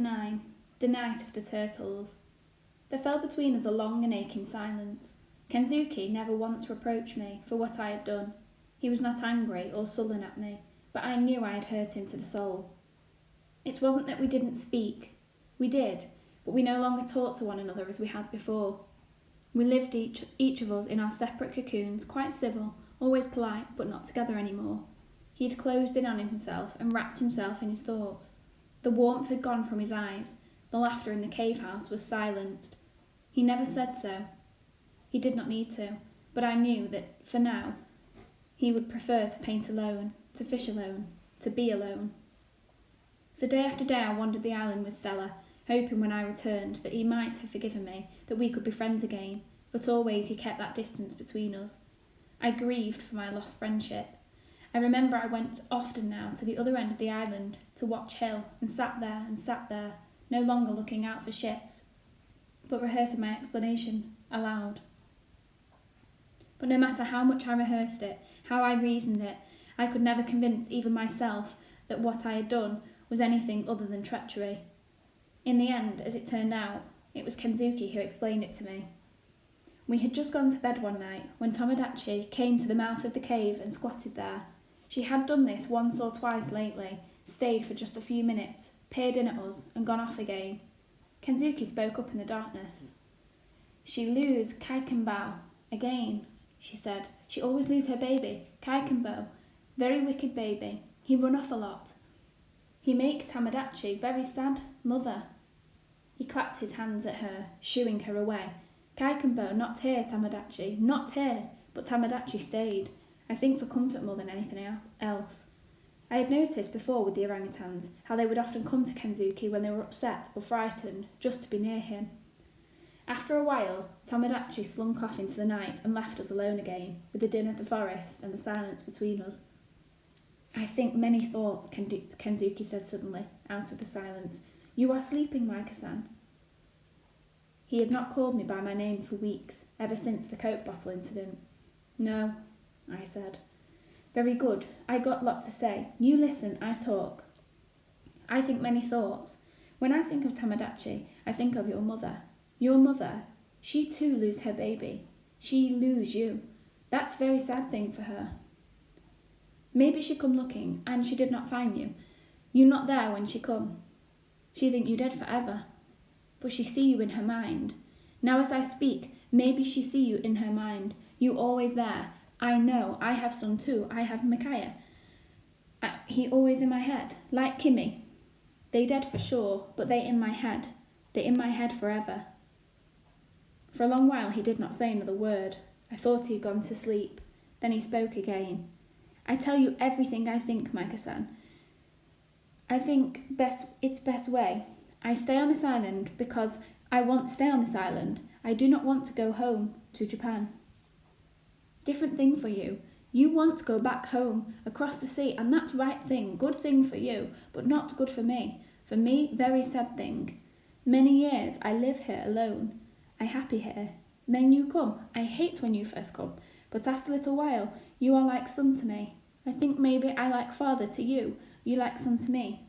Chapter 9. The Night of the Turtles. There fell between us a long and aching silence. Kensuke never once reproached me for what I had done. He was not angry or sullen at me, but I knew I had hurt him to the soul. It wasn't that we didn't speak. We did, but we no longer talked to one another as we had before. We lived each of us in our separate cocoons, quite civil, always polite, but not together anymore. He had closed in on himself and wrapped himself in his thoughts. The warmth had gone from his eyes. The laughter in the cave house was silenced. He never said so. He did not need to, but I knew that, for now, he would prefer to paint alone, to fish alone, to be alone. So day after day I wandered the island with Stella, hoping when I returned that he might have forgiven me, that we could be friends again, but always he kept that distance between us. I grieved for my lost friendship. I remember I went often now to the other end of the island to watch Hill, and sat there, no longer looking out for ships, but rehearsing my explanation aloud. But no matter how much I rehearsed it, how I reasoned it, I could never convince even myself that what I had done was anything other than treachery. In the end, as it turned out, it was Kensuke who explained it to me. We had just gone to bed one night when Tomodachi came to the mouth of the cave and squatted there. She had done this once or twice lately, stayed for just a few minutes, peered in at us, and gone off again. Kensuke spoke up in the darkness. "She lose Kaikenbao again," she said. "She always lose her baby, Kaikenbao. Very wicked baby. He run off a lot. He make Tomodachi very sad, mother." He clapped his hands at her, shooing her away. "Kaikenbao not here, Tomodachi, not here." But Tomodachi stayed, I think for comfort more than anything else. I had noticed before with the orangutans how they would often come to Kensuke when they were upset or frightened, just to be near him. After a while, Tomodachi slunk off into the night and left us alone again, with the din of the forest and the silence between us. "I think many thoughts," Kensuke said suddenly, out of the silence. "You are sleeping, Maika-san." He had not called me by my name for weeks, ever since the Coke bottle incident. "No," I said. "Very good. I got lot to say. You listen, I talk. I think many thoughts. When I think of Tomodachi, I think of your mother. Your mother, she too lose her baby. She lose you. That's very sad thing for her. Maybe she come looking, and she did not find you. You not there when she come. She think you dead forever. But she see you in her mind. Now as I speak, maybe she see you in her mind. You always there. I know, I have son too. I have Micaiah. He always in my head, like Kimmy. They dead for sure, but they in my head. They in my head forever." For a long while he did not say another word. I thought he had gone to sleep. Then he spoke again. "I tell you everything I think, Maika-san. I think it's best way. I stay on this island because I want to stay on this island. I do not want to go home to Japan. Different thing for you. You want to go back home, across the sea, and that's right thing, good thing for you, but not good for me. For me, very sad thing. Many years I live here alone. I happy here. Then you come. I hate when you first come, but after a little while, you are like son to me. I think maybe I like father to you, you like son to me.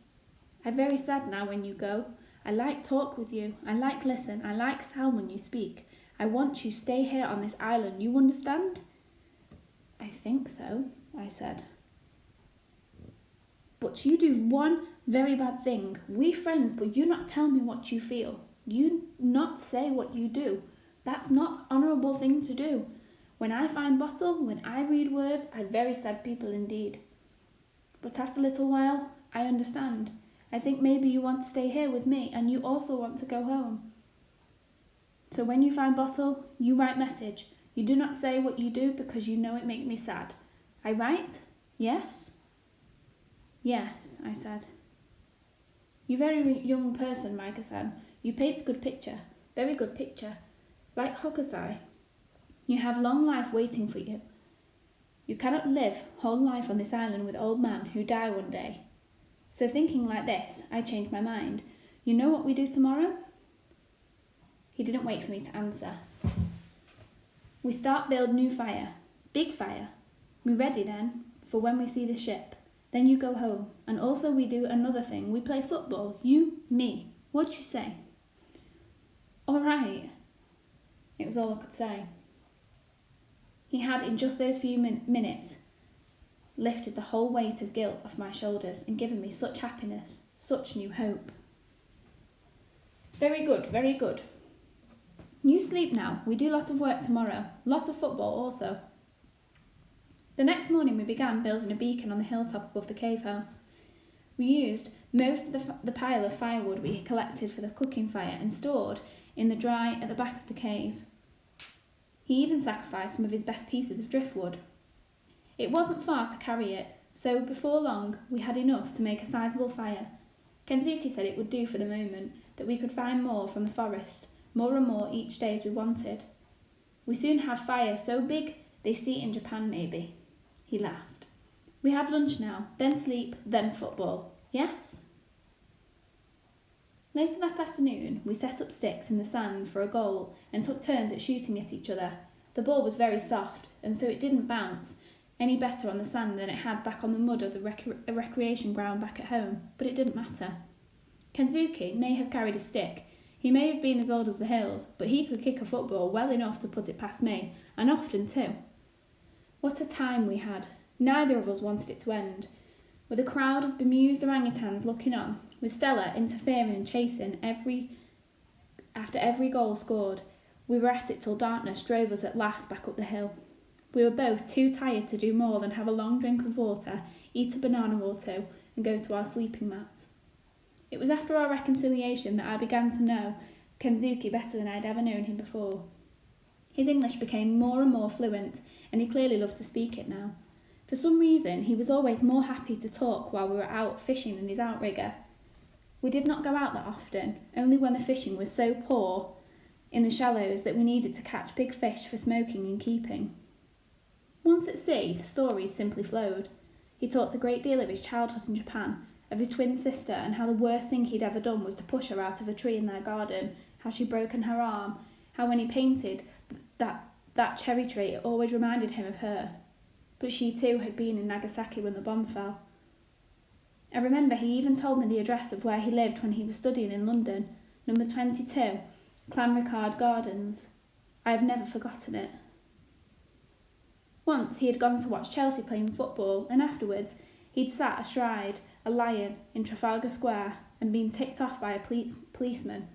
I very sad now when you go. I like talk with you. I like listen. I like sound when you speak. I want you stay here on this island. You understand?" "I think so," I said. "But you do one very bad thing. We friends, but you not tell me what you feel. You not say what you do. That's not honourable thing to do. When I find bottle, when I read words, I very sad people indeed. But after a little while, I understand. I think maybe you want to stay here with me, and you also want to go home. So when you find bottle, you write message. You do not say what you do because you know it make me sad. I write? Yes?" "Yes," I said. "You very young person, Maika-san. You paint good picture. Very good picture. Like Hokusai. You have long life waiting for you. You cannot live whole life on this island with old man who die one day. So thinking like this, I changed my mind. You know what we do tomorrow?" He didn't wait for me to answer. "We start build new fire. Big fire. We ready then, for when we see the ship. Then you go home. And also we do another thing. We play football. You, me. What'd you say? All right. It was all I could say. He had, in just those few minutes, lifted the whole weight of guilt off my shoulders and given me such happiness, such new hope. Very good, very good. You sleep now. We do lot of work tomorrow. Lot of football also. The next morning we began building a beacon on the hilltop above the cave house. We used most of the pile of firewood we had collected for the cooking fire and stored in the dry at the back of the cave. He even sacrificed some of his best pieces of driftwood. It wasn't far to carry it, so before long we had enough to make a sizable fire. Kensuke said it would do for the moment, that we could find more from the forest, more and more each day as we wanted. We soon have fire so big they see it in Japan maybe. He laughed. We have lunch now, then sleep, then football. Yes? Later that afternoon, we set up sticks in the sand for a goal and took turns at shooting at each other. The ball was very soft, and so it didn't bounce any better on the sand than it had back on the mud of the recreation ground back at home, but it didn't matter. Kensuke may have carried a stick. He may have been as old as the hills, but he could kick a football well enough to put it past me, and often too. What a time we had. Neither of us wanted it to end. With a crowd of bemused orangutans looking on, with Stella interfering and chasing after every goal scored, we were at it till darkness drove us at last back up the hill. We were both too tired to do more than have a long drink of water, eat a banana or two, and go to our sleeping mats. It was after our reconciliation that I began to know Kensuke better than I'd ever known him before. His English became more and more fluent, and he clearly loved to speak it now. For some reason, he was always more happy to talk while we were out fishing than his outrigger. We did not go out that often, only when the fishing was so poor in the shallows that we needed to catch big fish for smoking and keeping. Once at sea, the stories simply flowed. He talked a great deal of his childhood in Japan, of his twin sister, and how the worst thing he'd ever done was to push her out of a tree in their garden, how she'd broken her arm, how when he painted that cherry tree it always reminded him of her. But she too had been in Nagasaki when the bomb fell. I remember he even told me the address of where he lived when he was studying in London, number 22, Clanricarde Gardens. I have never forgotten it. Once he had gone to watch Chelsea playing football, and afterwards he'd sat astride a lion in Trafalgar Square and been ticked off by a policeman.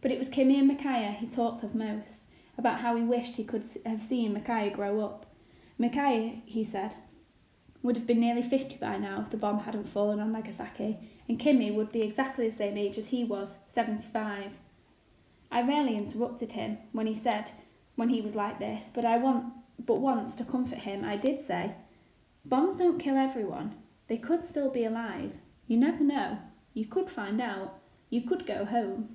But it was Kimmy and Micaiah he talked of most, about how he wished he could have seen Micaiah grow up. Micaiah, he said, would have been nearly 50 by now if the bomb hadn't fallen on Nagasaki, and Kimmy would be exactly the same age as he was, 75. I rarely interrupted him when he was like this, but once, to comfort him, I did say, bombs don't kill everyone. They could still be alive. You never know. You could find out. You could go home.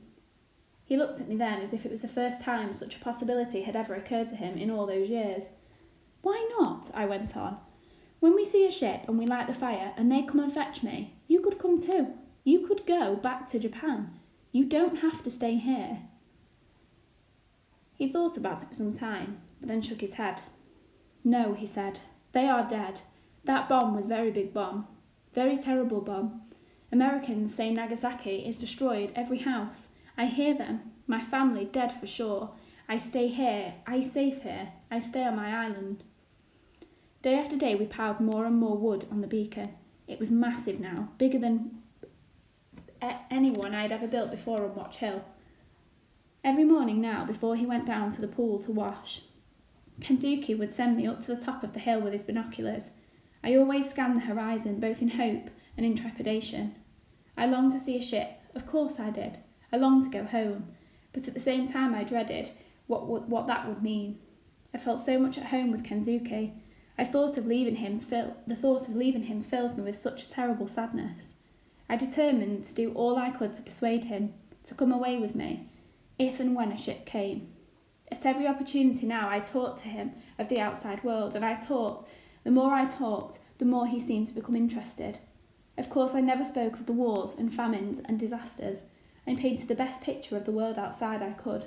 He looked at me then as if it was the first time such a possibility had ever occurred to him in all those years. Why not? I went on. When we see a ship and we light the fire and they come and fetch me, you could come too. You could go back to Japan. You don't have to stay here. He thought about it for some time, but then shook his head. No, he said. They are dead. That bomb was very big bomb. Very terrible bomb. Americans say Nagasaki is destroyed every house. I hear them. My family dead for sure. I stay here. I safe here. I stay on my island. Day after day we piled more and more wood on the beacon. It was massive now, bigger than anyone I had ever built before on Watch Hill. Every morning now, before he went down to the pool to wash, Kensuke would send me up to the top of the hill with his binoculars. I always scanned the horizon, both in hope and in trepidation. I longed to see a ship, of course I did. I longed to go home, but at the same time I dreaded what that would mean. I felt so much at home with Kensuke. The thought of leaving him filled me with such a terrible sadness. I determined to do all I could to persuade him to come away with me, if and when a ship came. At every opportunity now I talked to him of the outside world, and the more I talked, the more he seemed to become interested. Of course I never spoke of the wars and famines and disasters. I painted the best picture of the world outside I could.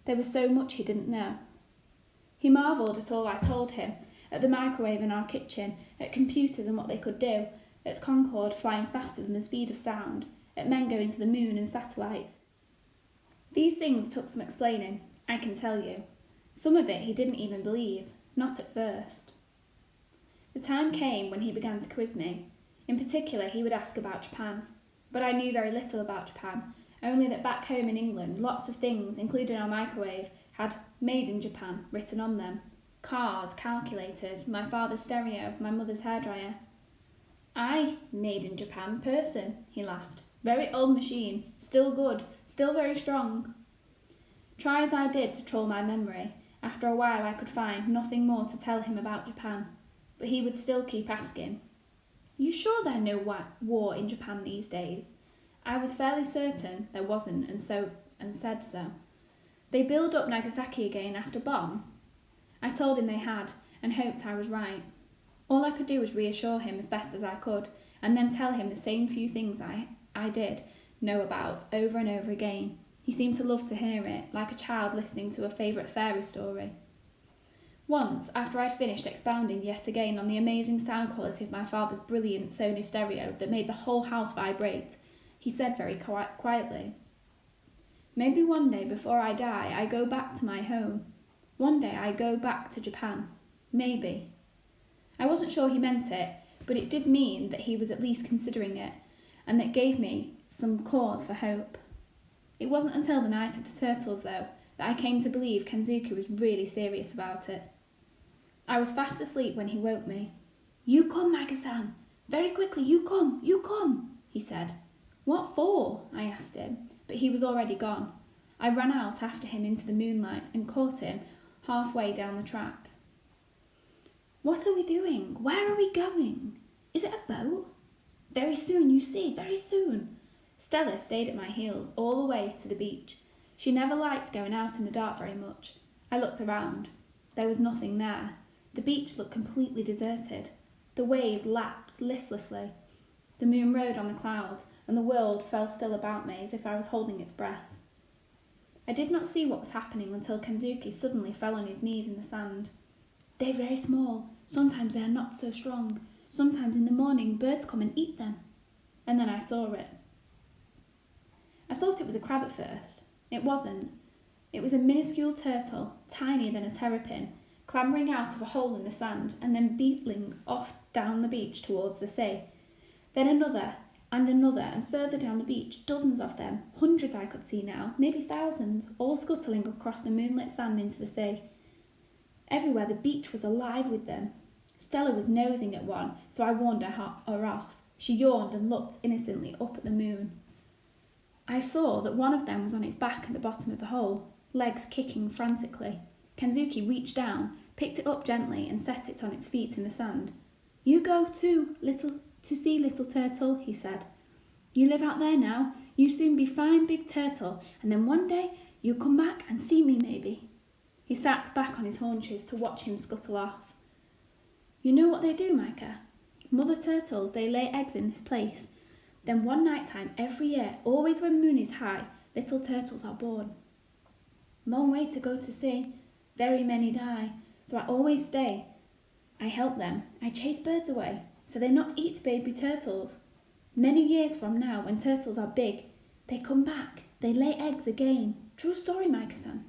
There was so much he didn't know. He marvelled at all I told him, at the microwave in our kitchen, at computers and what they could do, at Concorde flying faster than the speed of sound, at men going to the moon and satellites. These things took some explaining, I can tell you. Some of it he didn't even believe, not at first. The time came when he began to quiz me. In particular, he would ask about Japan. But I knew very little about Japan, only that back home in England, lots of things, including our microwave, had "Made in Japan" written on them. Cars, calculators, my father's stereo, my mother's hairdryer. "Aye, made in Japan person," he laughed. "Very old machine, still good, still very strong." Try as I did to troll my memory, after a while I could find nothing more to tell him about Japan, but he would still keep asking. "You sure there's no war in Japan these days?" I was fairly certain there wasn't, and said so. "They build up Nagasaki again after bomb?" I told him they had, and hoped I was right. All I could do was reassure him as best as I could, and then tell him the same few things I did know about over and over again. He seemed to love to hear it, like a child listening to a favourite fairy story. Once, after I'd finished expounding yet again on the amazing sound quality of my father's brilliant Sony stereo that made the whole house vibrate, he said very quietly, "Maybe one day before I die I go back to my home. One day I go back to Japan. Maybe." I wasn't sure he meant it, but it did mean that he was at least considering it, and that gave me some cause for hope. It wasn't until the night of the turtles, though, that I came to believe Kensuke was really serious about it. I was fast asleep when he woke me. "You come, Maga-san! Very quickly, you come!" he said. "What for?" I asked him, but he was already gone. I ran out after him into the moonlight and caught him halfway down the track. "What are we doing? Where are we going? Is it a boat?" "Very soon, you see, very soon." Stella stayed at my heels all the way to the beach. She never liked going out in the dark very much. I looked around. There was nothing there. The beach looked completely deserted. The waves lapped listlessly. The moon rode on the clouds, and the world fell still about me as if I was holding its breath. I did not see what was happening until Kensuke suddenly fell on his knees in the sand. "They're very small. Sometimes they are not so strong. Sometimes in the morning birds come and eat them." And then I saw it. I thought it was a crab at first. It wasn't. It was a minuscule turtle, tinier than a terrapin, clambering out of a hole in the sand and then beetling off down the beach towards the sea. Then another, and further down the beach, dozens of them, hundreds I could see now, maybe thousands, all scuttling across the moonlit sand into the sea. Everywhere the beach was alive with them. Stella was nosing at one, so I warned her off. She yawned and looked innocently up at the moon. I saw that one of them was on its back at the bottom of the hole, legs kicking frantically. Kensuke reached down, picked it up gently, and set it on its feet in the sand. "You go too, to see little turtle," he said. "You live out there now. You soon be fine big turtle, and then one day you come back and see me maybe." He sat back on his haunches to watch him scuttle off. "You know what they do, Micah? Mother turtles, they lay eggs in this place. Then one night time every year, always when moon is high, little turtles are born. Long way to go to sea. Very many die, so I always stay. I help them. I chase birds away, so they not eat baby turtles. Many years from now, when turtles are big, they come back. They lay eggs again. True story, Micah-san."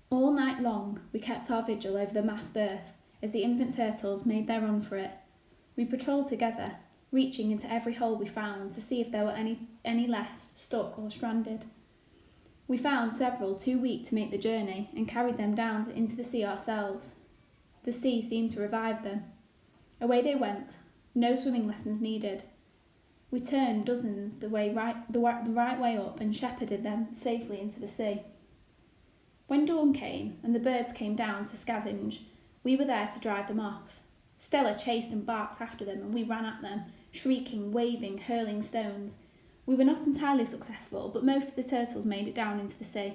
All night long, we kept our vigil over the mass birth as the infant turtles made their run for it. We patrolled together, reaching into every hole we found to see if there were any left, stuck or stranded. We found several too weak to make the journey and carried them down into the sea ourselves. The sea seemed to revive them. Away they went, no swimming lessons needed. We turned dozens the right way up and shepherded them safely into the sea. When dawn came and the birds came down to scavenge, we were there to drive them off. Stella chased and barked after them, and we ran at them, shrieking, waving, hurling stones. We were not entirely successful, but most of the turtles made it down into the sea.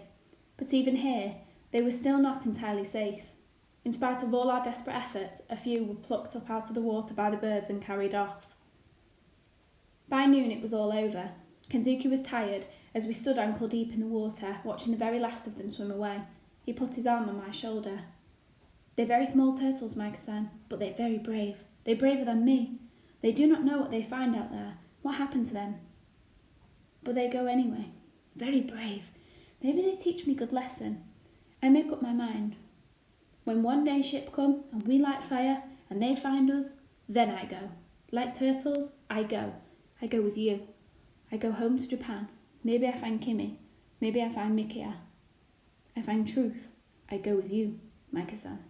But even here, they were still not entirely safe. In spite of all our desperate efforts, a few were plucked up out of the water by the birds and carried off. By noon it was all over. Kensuke was tired, as we stood ankle deep in the water, watching the very last of them swim away. He put his arm on my shoulder. "They're very small turtles, Micah-san, but they're very brave. They're braver than me. They do not know what they find out there, What happened to them? But they go anyway. Very brave. Maybe they teach me good lesson. I make up my mind. When one day ship come and we light fire and they find us, then I go. Like turtles, I go. I go with you. I go home to Japan. Maybe I find Kimi. Maybe I find Mikia. I find truth. I go with you, Micah-san.